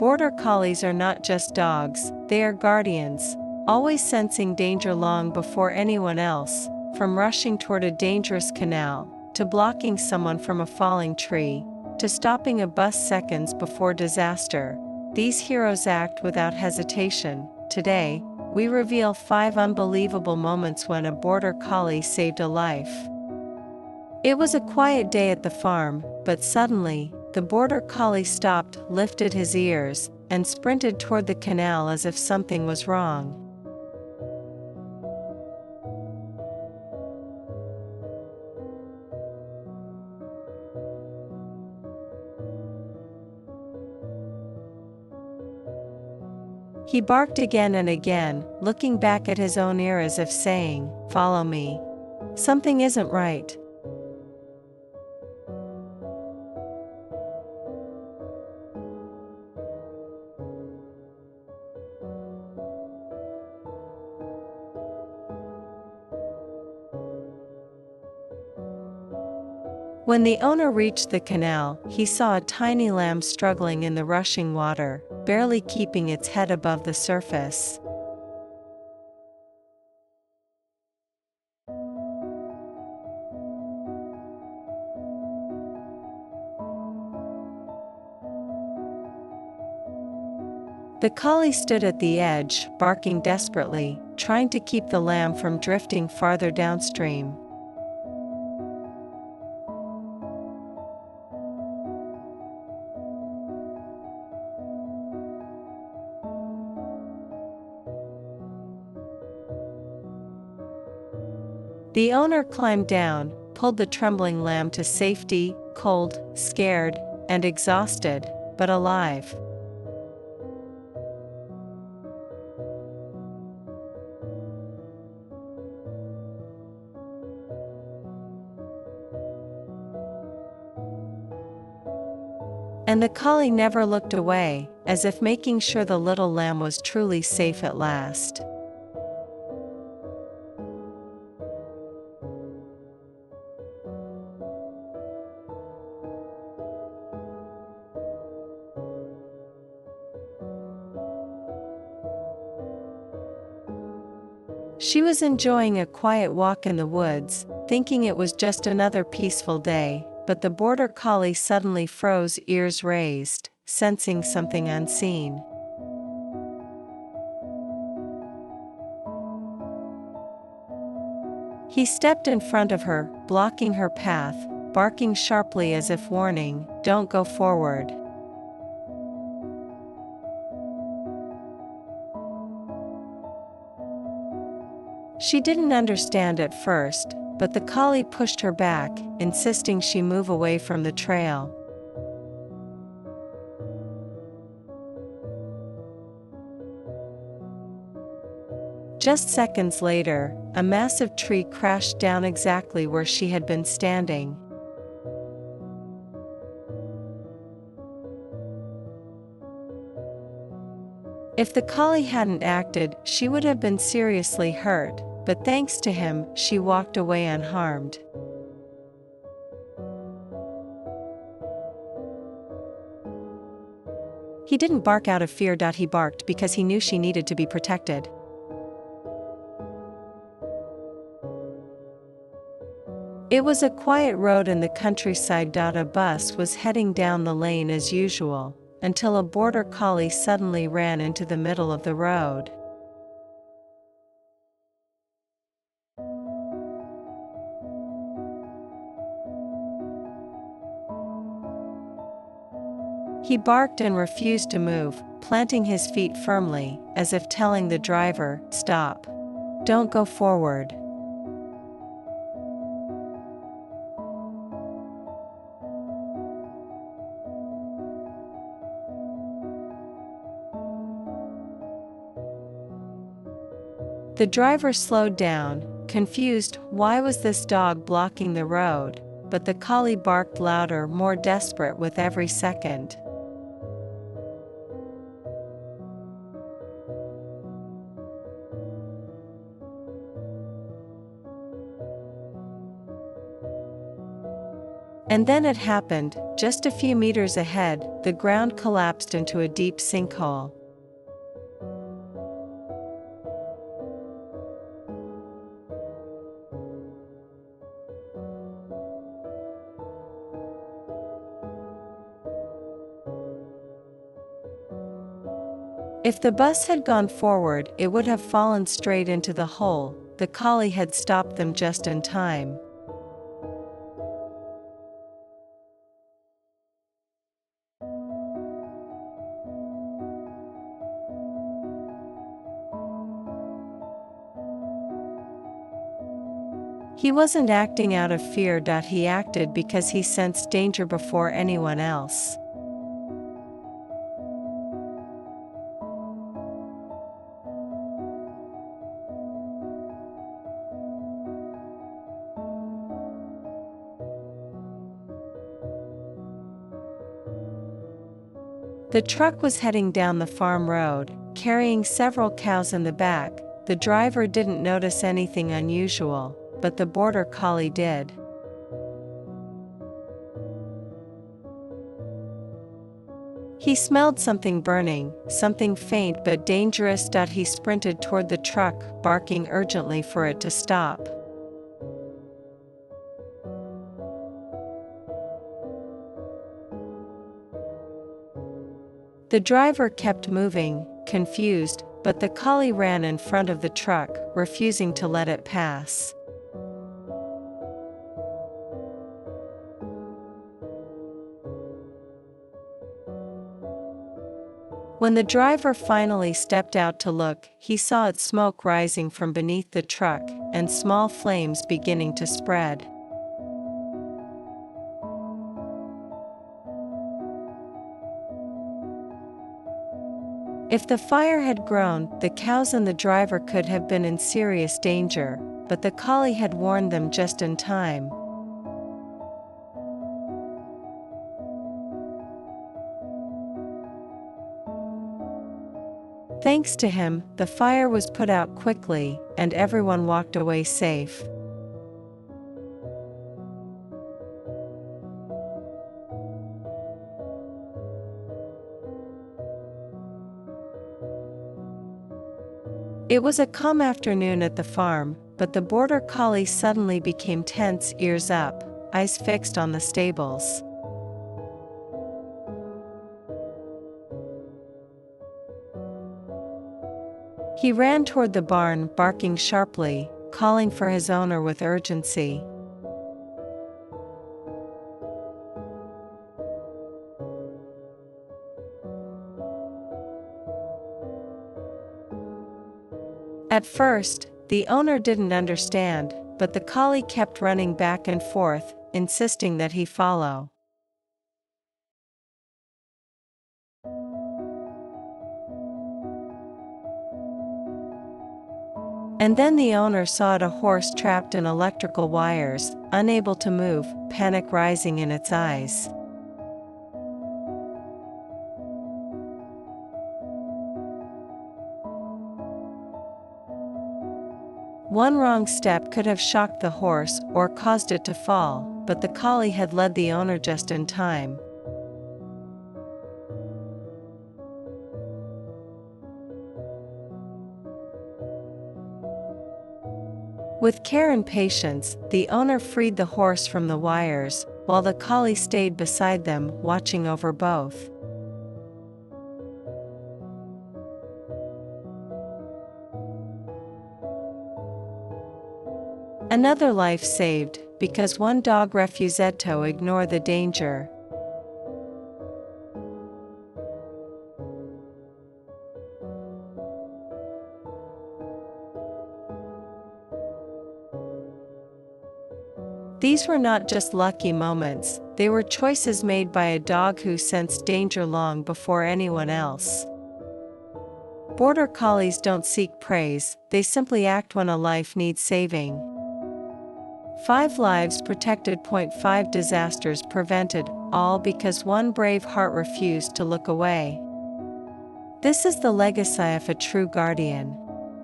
Border Collies are not just dogs, they are guardians, always sensing danger long before anyone else, from rushing toward a dangerous canal, to blocking someone from a falling tree, to stopping a bus seconds before disaster. These heroes act without hesitation. Today, we reveal 5 unbelievable moments when a Border Collie saved a life. It was a quiet day at the farm, but suddenly, the Border Collie stopped, lifted his ears, and sprinted toward the canal as if something was wrong. He barked again and again, looking back at his own ear as if saying, "Follow me. Something isn't right." When the owner reached the canal, he saw a tiny lamb struggling in the rushing water, barely keeping its head above the surface. The collie stood at the edge, barking desperately, trying to keep the lamb from drifting farther downstream. The owner climbed down, pulled the trembling lamb to safety, cold, scared, and exhausted, but alive. And the collie never looked away, as if making sure the little lamb was truly safe at last. She was enjoying a quiet walk in the woods, thinking it was just another peaceful day, but the Border Collie suddenly froze, ears raised, sensing something unseen. He stepped in front of her, blocking her path, barking sharply as if warning, "Don't go forward." She didn't understand at first, but the collie pushed her back, insisting she move away from the trail. Just seconds later, a massive tree crashed down exactly where she had been standing. If the collie hadn't acted, she would have been seriously hurt, but thanks to him, she walked away unharmed. He didn't bark out of fear. He barked because he knew she needed to be protected. It was a quiet road in the countryside. A bus was heading down the lane as usual, until a Border Collie suddenly ran into the middle of the road. He barked and refused to move, planting his feet firmly, as if telling the driver, "Stop. Don't go forward." The driver slowed down, confused. Why was this dog blocking the road? But the collie barked louder, more desperate with every second. And then it happened, just a few meters ahead, the ground collapsed into a deep sinkhole. If the bus had gone forward, it would have fallen straight into the hole. The collie had stopped them just in time. He wasn't acting out of fear. He acted because he sensed danger before anyone else. The truck was heading down the farm road, carrying several cows in the back. The driver didn't notice anything unusual, but the Border Collie did. He smelled something burning, something faint but dangerous. He sprinted toward the truck, barking urgently for it to stop. The driver kept moving, confused, but the collie ran in front of the truck, refusing to let it pass. When the driver finally stepped out to look, he saw its smoke rising from beneath the truck, and small flames beginning to spread. If the fire had grown, the cows and the driver could have been in serious danger, but the collie had warned them just in time. Thanks to him, the fire was put out quickly, and everyone walked away safe. It was a calm afternoon at the farm, but the Border Collie suddenly became tense, ears up, eyes fixed on the stables. He ran toward the barn, barking sharply, calling for his owner with urgency. At first, the owner didn't understand, but the collie kept running back and forth, insisting that he follow. And then the owner saw a horse trapped in electrical wires, unable to move, panic rising in its eyes. One wrong step could have shocked the horse or caused it to fall, but the collie had led the owner just in time. With care and patience, the owner freed the horse from the wires, while the collie stayed beside them, watching over both. Another life saved, because one dog refused to ignore the danger. These were not just lucky moments, they were choices made by a dog who sensed danger long before anyone else. Border Collies don't seek praise, they simply act when a life needs saving. 5 lives protected. 5 disasters prevented, all because one brave heart refused to look away. This is the legacy of a true guardian.